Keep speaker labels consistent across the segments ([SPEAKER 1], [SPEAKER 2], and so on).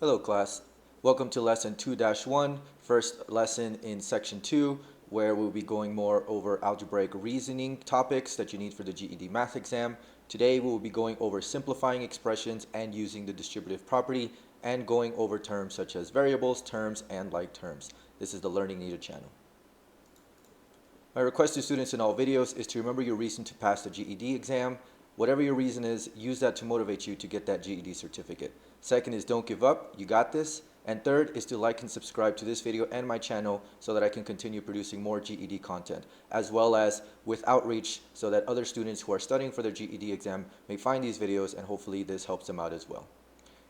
[SPEAKER 1] Hello class, welcome to lesson 2-1, first lesson in section 2, where we'll be going more over algebraic reasoning topics that you need for the GED math exam. Today we will be going over simplifying expressions and using the distributive property and going over terms such as variables, terms, and like terms. This is the Learning Needed channel. My request to students in all videos is to remember your reason to pass the GED exam. Whatever your reason is, use that to motivate you to get that GED certificate. Second is don't give up, you got this. And third is to like and subscribe to this video and my channel so that I can continue producing more GED content, as well as with outreach so that other students who are studying for their GED exam may find these videos, and hopefully this helps them out as well.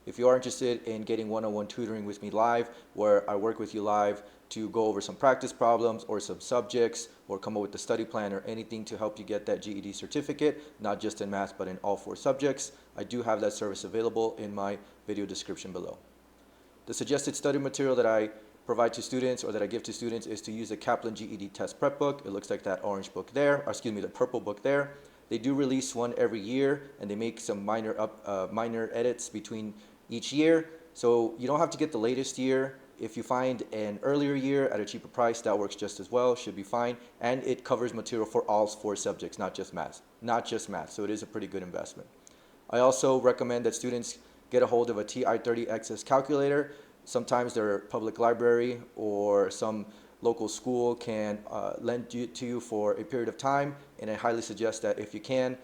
[SPEAKER 1] If you are interested in getting one-on-one tutoring with me live, where I work with you live to go over some practice problems or some subjects or come up with a study plan or anything to help you get that GED certificate, not just in math but in all 4 subjects, I do have that service available in my video description below. The suggested study material that I provide to students or that I give to students is to use the Kaplan GED test prep book. It looks like that orange book there, or excuse me, the purple book there. They do release one every year, and they make some minor edits between each year. So you don't have to get the latest year. If you find an earlier year at a cheaper price, that works just as well, should be fine. And it covers material for all 4 subjects, not just math. So it is a pretty good investment. I also recommend that students get a hold of a TI-30XS calculator. Sometimes their public library or some local school can lend it to you for a period of time, and I highly suggest that if you can,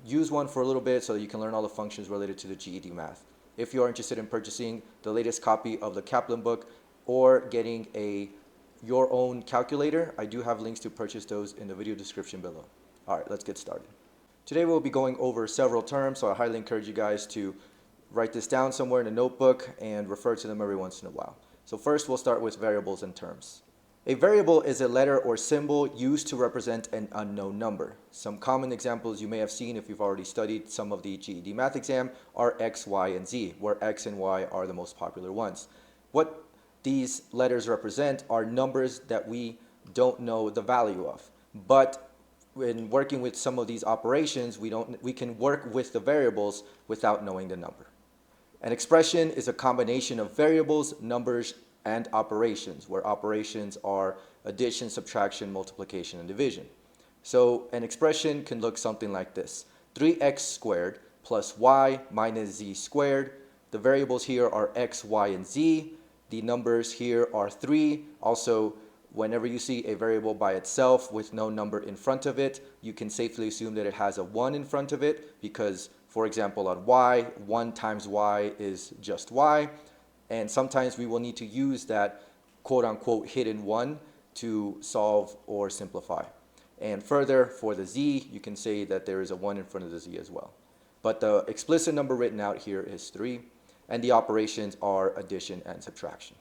[SPEAKER 1] use one for a little bit so that you can learn all the functions related to the GED math. If you are interested in purchasing the latest copy of the Kaplan book or getting your own calculator, I do have links to purchase those in the video description below. All right, let's get started. Today we'll be going over several terms, so I highly encourage you guys to write this down somewhere in a notebook and refer to them every once in a while. So first we'll start with variables and terms. A variable is a letter or symbol used to represent an unknown number. Some common examples you may have seen if you've already studied some of the GED math exam are X, Y, and Z, where X and Y are the most popular ones. What these letters represent are numbers that we don't know the value of. But when working with some of these operations, we can work with the variables without knowing the number. An expression is a combination of variables, numbers, and operations, where operations are addition, subtraction, multiplication, and division. So an expression can look something like this: 3x squared plus y minus z squared. The variables here are x, y, and z. The numbers here are 3. Also, whenever you see a variable by itself with no number in front of it, you can safely assume that it has a 1 in front of it because, for example, on y, 1 times y is just y. And sometimes we will need to use that quote-unquote hidden 1 to solve or simplify. And further, for the z, you can say that there is a 1 in front of the z as well. But the explicit number written out here is 3, and the operations are addition and subtraction.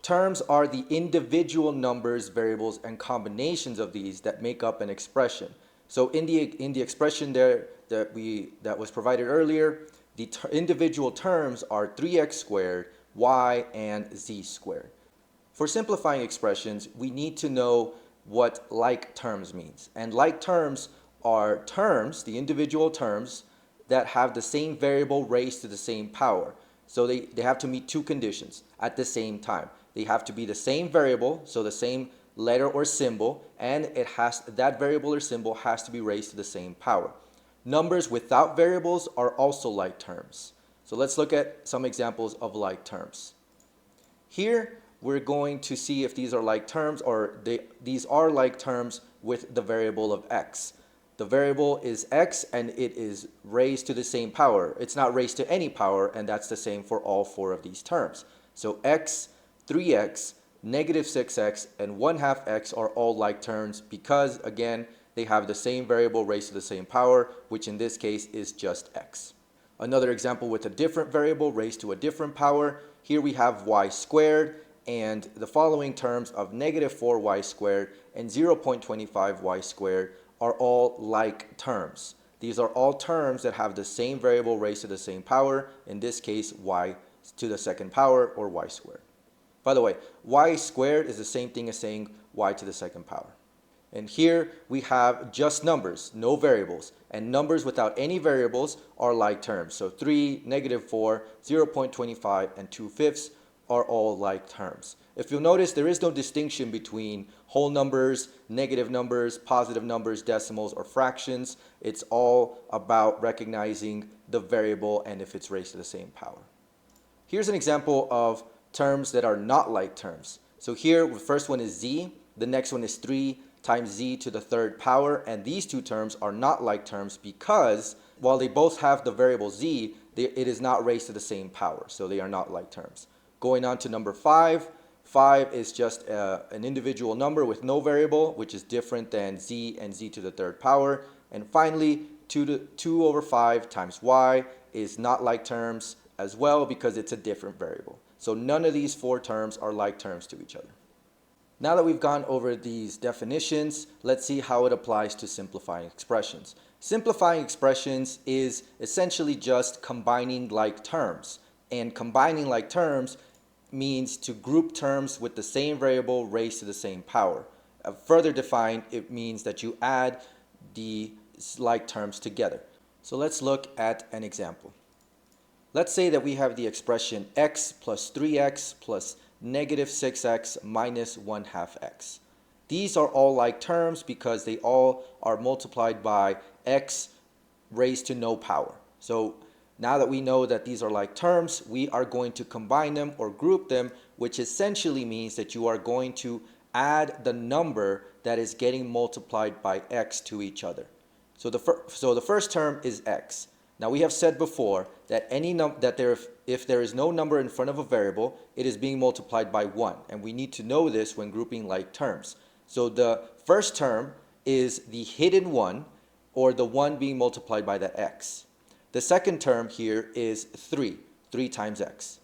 [SPEAKER 1] Terms are the individual numbers, variables, and combinations of these that make up an expression. So in the expression there that was provided earlier, the individual terms are 3x squared, y, and z squared. For simplifying expressions, we need to know what like terms means. And like terms are terms, the individual terms, that have the same variable raised to the same power. So they have to meet 2 conditions at the same time. They have to be the same variable, so the same letter or symbol, and that variable or symbol has to be raised to the same power. Numbers without variables are also like terms. So let's look at some examples of like terms. Here we're going to see if these are like terms, or these are like terms with the variable of x. The variable is x and it is raised to the same power. It's not raised to any power, and that's the same for all 4 of these terms. So x, 3x, negative 6x, and 1/2 x are all like terms because, again, they have the same variable raised to the same power, which in this case is just x. Another example with a different variable raised to a different power. Here we have y squared, and the following terms of negative 4y squared and 0.25y squared are all like terms. These are all terms that have the same variable raised to the same power, in this case y to the 2nd power, or y squared. By the way, y squared is the same thing as saying y to the 2nd power. And here we have just numbers, no variables. And numbers without any variables are like terms. So 3, -4, 0.25, and 2/5 are all like terms. If you'll notice, there is no distinction between whole numbers, negative numbers, positive numbers, decimals, or fractions. It's all about recognizing the variable and if it's raised to the same power. Here's an example of terms that are not like terms. So here, the first one is z, the next one is 3 times z to the third power, and these two terms are not like terms because while they both have the variable z, it is not raised to the same power, so they are not like terms. Going on to number 5, 5 is just an individual number with no variable, which is different than z and z to the third power. And finally, 2 over 5 times y is not like terms as well because it's a different variable. So none of these 4 terms are like terms to each other. Now that we've gone over these definitions, let's see how it applies to simplifying expressions. Simplifying expressions is essentially just combining like terms. And combining like terms means to group terms with the same variable raised to the same power. Further defined, it means that you add the like terms together. So let's look at an example. Let's say that we have the expression x plus 3x plus negative 6x minus 1/2 x. These are all like terms because they all are multiplied by x raised to no power. So now that we know that these are like terms, we are going to combine them or group them, which essentially means that you are going to add the number that is getting multiplied by x to each other. So the first term is x. Now we have said before that if there is no number in front of a variable, it is being multiplied by 1, and we need to know this when grouping like terms. So the first term is the hidden 1, or the 1 being multiplied by the x. The second term here is 3 times x.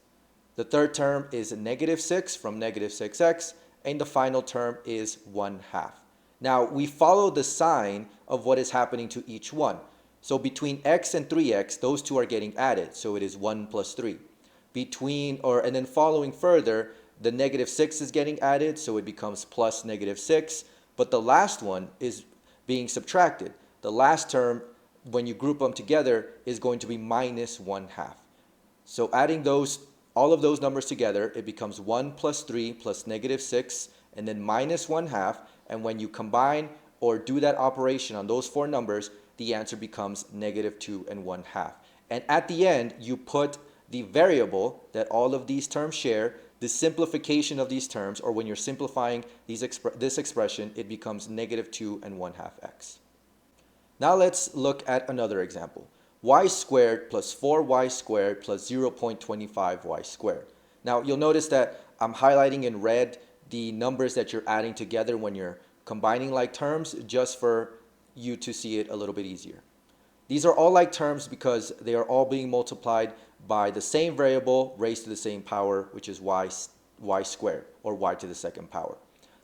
[SPEAKER 1] The third term is -6 from -6x, and the final term is 1/2. Now we follow the sign of what is happening to each one. So between x and 3x, those two are getting added, so it is 1 plus 3. And then following further, the -6 is getting added, so it becomes plus -6, but the last one is being subtracted. The last term, when you group them together, is going to be minus 1/2. So adding all of those numbers together, it becomes 1 plus 3 plus -6, and then minus 1/2, and when you combine or do that operation on those 4 numbers, the answer becomes -2 and 1/2. And at the end, you put the variable that all of these terms share, the simplification of these terms, or when you're simplifying this expression, it becomes -2 and 1/2 x. Now let's look at another example. Y squared plus 4y squared plus 0.25y squared. Now you'll notice that I'm highlighting in red the numbers that you're adding together when you're combining like terms, just for you to see it a little bit easier. These are all like terms because they are all being multiplied by the same variable raised to the same power, which is y squared, or y to the second power.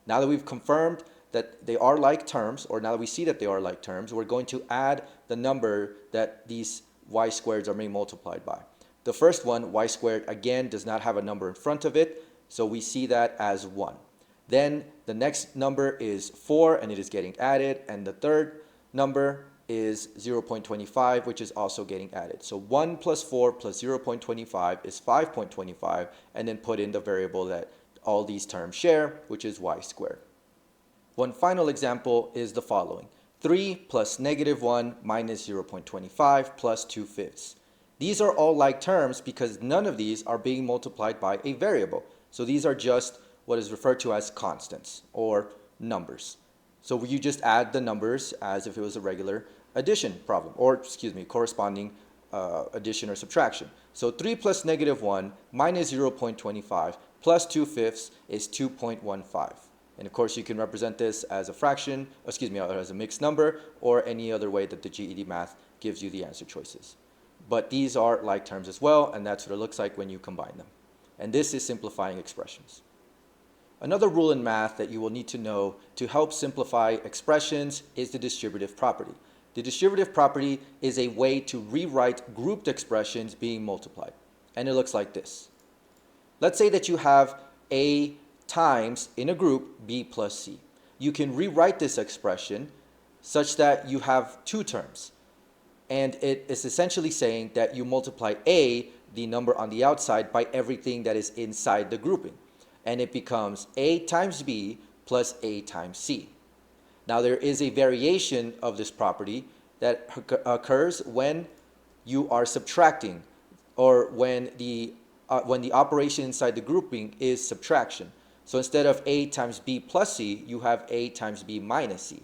[SPEAKER 1] Now that we've confirmed that they are like terms, or now that we see that they are like terms, we're going to add the number that these y squareds are being multiplied by. The first one, y squared, again does not have a number in front of it, so we see that as 1. Then the next number is 4, and it is getting added, and the third number is 0.25, which is also getting added. So 1 plus 4 plus 0.25 is 5.25, and then put in the variable that all these terms share, which is y squared. One final example is the following. 3 plus -1 minus 0.25 plus 2/5. These are all like terms because none of these are being multiplied by a variable. So these are just what is referred to as constants or numbers. So you just add the numbers as if it was a regular addition problem, or corresponding addition or subtraction. So 3 plus -1 minus 0.25 plus 2/5 is 2.15. And of course you can represent this as a fraction, as a mixed number, or any other way that the GED Math gives you the answer choices. But these are like terms as well, and that's what it looks like when you combine them. And this is simplifying expressions. Another rule in math that you will need to know to help simplify expressions is the distributive property. The distributive property is a way to rewrite grouped expressions being multiplied. And it looks like this. Let's say that you have A times, in a group, B plus C. you can rewrite this expression such that you have two terms. And it is essentially saying that you multiply A, the number on the outside, by everything that is inside the grouping. And it becomes A times B plus A times C. Now there is a variation of this property that occurs when you are subtracting, or when the operation inside the grouping is subtraction. So instead of A times B plus C, you have A times B minus C.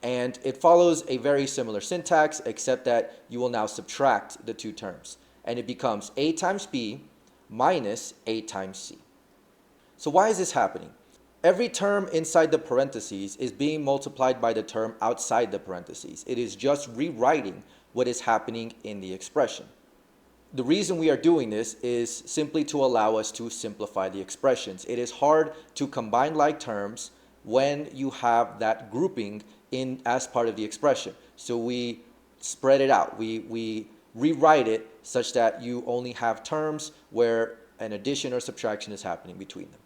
[SPEAKER 1] And it follows a very similar syntax, except that you will now subtract the two terms. And it becomes A times B minus A times C. So why is this happening? Every term inside the parentheses is being multiplied by the term outside the parentheses. It is just rewriting what is happening in the expression. The reason we are doing this is simply to allow us to simplify the expressions. It is hard to combine like terms when you have that grouping in as part of the expression. So we spread it out. We rewrite it such that you only have terms where an addition or subtraction is happening between them.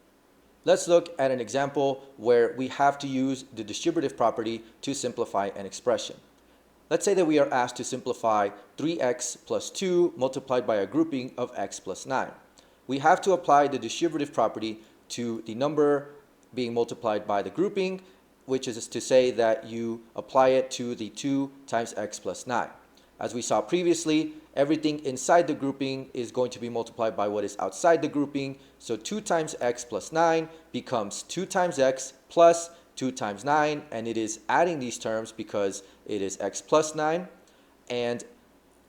[SPEAKER 1] Let's look at an example where we have to use the distributive property to simplify an expression. Let's say that we are asked to simplify 3x plus 2 multiplied by a grouping of x plus 9. We have to apply the distributive property to the number being multiplied by the grouping, which is to say that you apply it to the 2 times x plus 9. As we saw previously, everything inside the grouping is going to be multiplied by what is outside the grouping. So 2 times x plus 9 becomes 2 times x plus 2 times 9, and it is adding these terms because it is x plus 9. And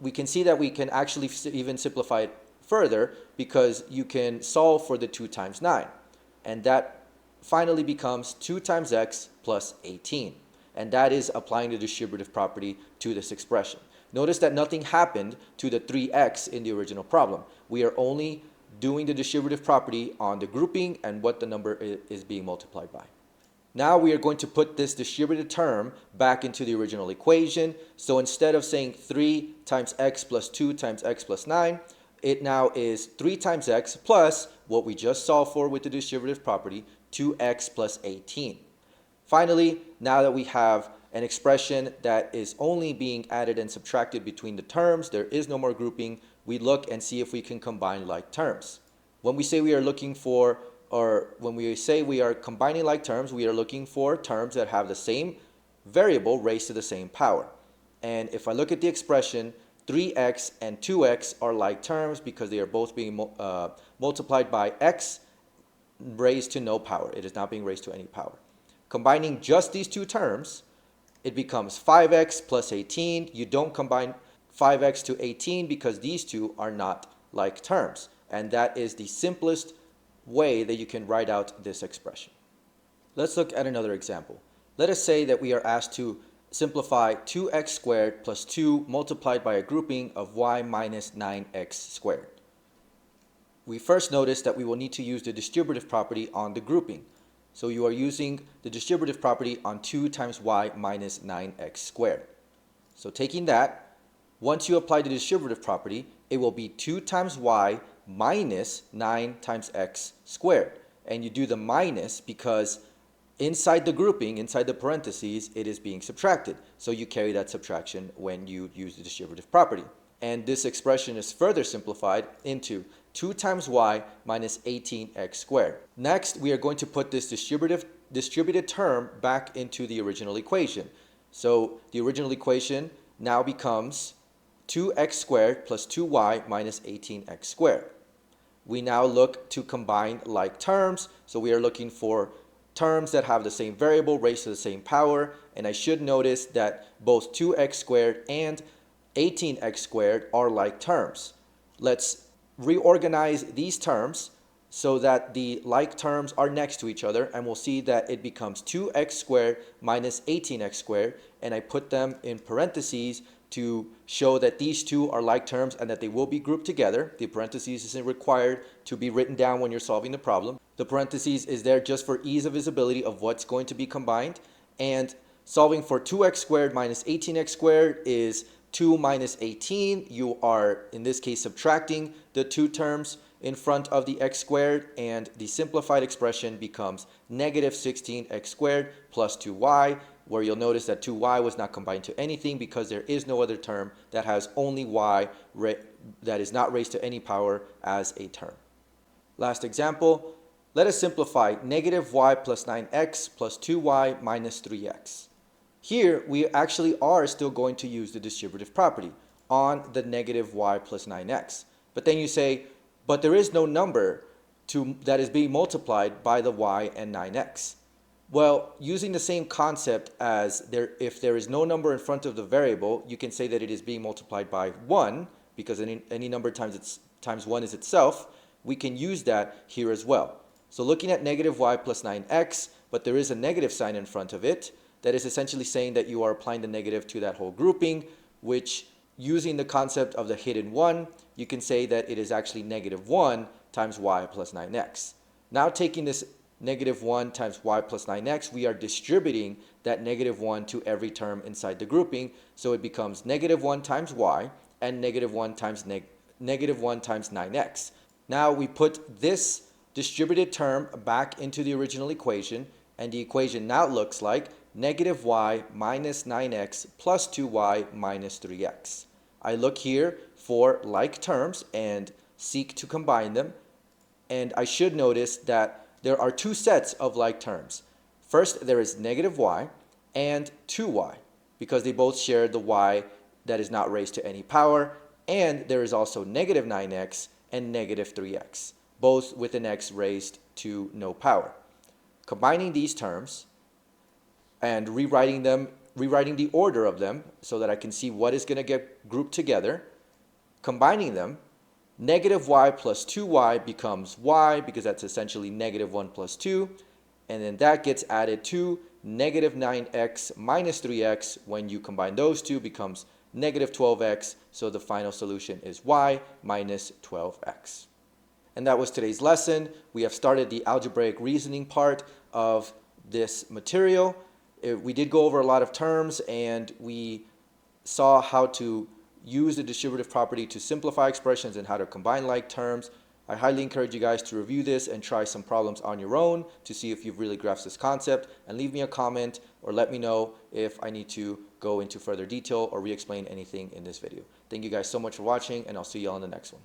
[SPEAKER 1] we can see that we can actually even simplify it further, because you can solve for the 2 times 9. And that finally becomes 2 times x plus 18. And that is applying the distributive property to this expression. Notice that nothing happened to the 3x in the original problem. We are only doing the distributive property on the grouping and what the number is being multiplied by. Now we are going to put this distributed term back into the original equation. So instead of saying 3 times x plus 2 times x plus 9, it now is 3 times x plus what we just solved for with the distributive property, 2x plus 18. Finally, now that we have an expression that is only being added and subtracted between the terms, there is no more grouping, we look and see if we can combine like terms. When we say we are looking for, or when we say we are combining like terms, we are looking for terms that have the same variable raised to the same power. And if I look at the expression, 3x and 2x are like terms because they are both being multiplied by x raised to no power. It is not being raised to any power. Combining just these two terms, it becomes 5x plus 18. You don't combine 5x to 18 because these two are not like terms. And that is the simplest way that you can write out this expression. Let's look at another example. Let us say that we are asked to simplify 2x squared plus 2 multiplied by a grouping of y minus 9x squared. We first notice that we will need to use the distributive property on the grouping. So you are using the distributive property on 2 times y minus 9x squared. So taking that, once you apply the distributive property, it will be 2 times y minus 9 times x squared. And you do the minus because inside the grouping, inside the parentheses, it is being subtracted. So you carry that subtraction when you use the distributive property. And this expression is further simplified into 2 times y minus 18x squared. Next, we are going to put this distributed term back into the original equation. So the original equation now becomes 2x squared plus 2y minus 18x squared. We now look to combine like terms. So we are looking for terms that have the same variable raised to the same power. And I should notice that both 2x squared and 18x squared are like terms. Let's reorganize these terms so that the like terms are next to each other, and we'll see that it becomes 2x squared minus 18x squared, and I put them in parentheses to show that these two are like terms and that they will be grouped together. The parentheses isn't required to be written down when you're solving the problem. The parentheses is there just for ease of visibility of what's going to be combined, and solving for 2x squared minus 18x squared is 2 minus 18. You are, in this case, subtracting the two terms. in front of the x squared, and the simplified expression becomes negative 16x squared plus 2y, where you'll notice that 2y was not combined to anything because there is no other term that has only y that is not raised to any power as a term. Last example, let us simplify negative y plus 9x plus 2y minus 3x. Here, we actually are still going to use the distributive property on the negative y plus 9x. But then you say, but there is no number that is being multiplied by the y and 9x. Well, using the same concept as if there is no number in front of the variable, you can say that it is being multiplied by 1, because any number times 1 is itself. We can use that here as well. So looking at negative y plus 9x, but there is a negative sign in front of it, that is essentially saying that you are applying the negative to that whole grouping, which, using the concept of the hidden 1, you can say that it is actually negative 1 times y plus 9x. Now taking this negative 1 times y plus 9x, we are distributing that negative 1 to every term inside the grouping, so it becomes negative 1 times y and negative 1 times negative 1 times 9x. Now we put this distributed term back into the original equation, and the equation now looks like negative y minus 9x plus 2y minus 3x. I look here for like terms and seek to combine them, and I should notice that there are two sets of like terms. First, there is negative y and 2y, because they both share the y that is not raised to any power, and there is also negative 9x and negative 3x, both with an x raised to no power. Combining these terms and rewriting the order of them so that I can see what is going to get grouped together, combining them, negative y plus 2y becomes y, because that's essentially negative 1 plus 2, and then that gets added to negative 9x minus 3x. When you combine those two, becomes negative 12x, so the final solution is y minus 12x. And that was today's lesson. We have started the algebraic reasoning part of this material. We did go over a lot of terms, and we saw how to use the distributive property to simplify expressions and how to combine like terms. I highly encourage you guys to review this and try some problems on your own to see if you've really grasped this concept, and leave me a comment or let me know if I need to go into further detail or re-explain anything in this video. Thank you guys so much for watching, and I'll see you all in the next one.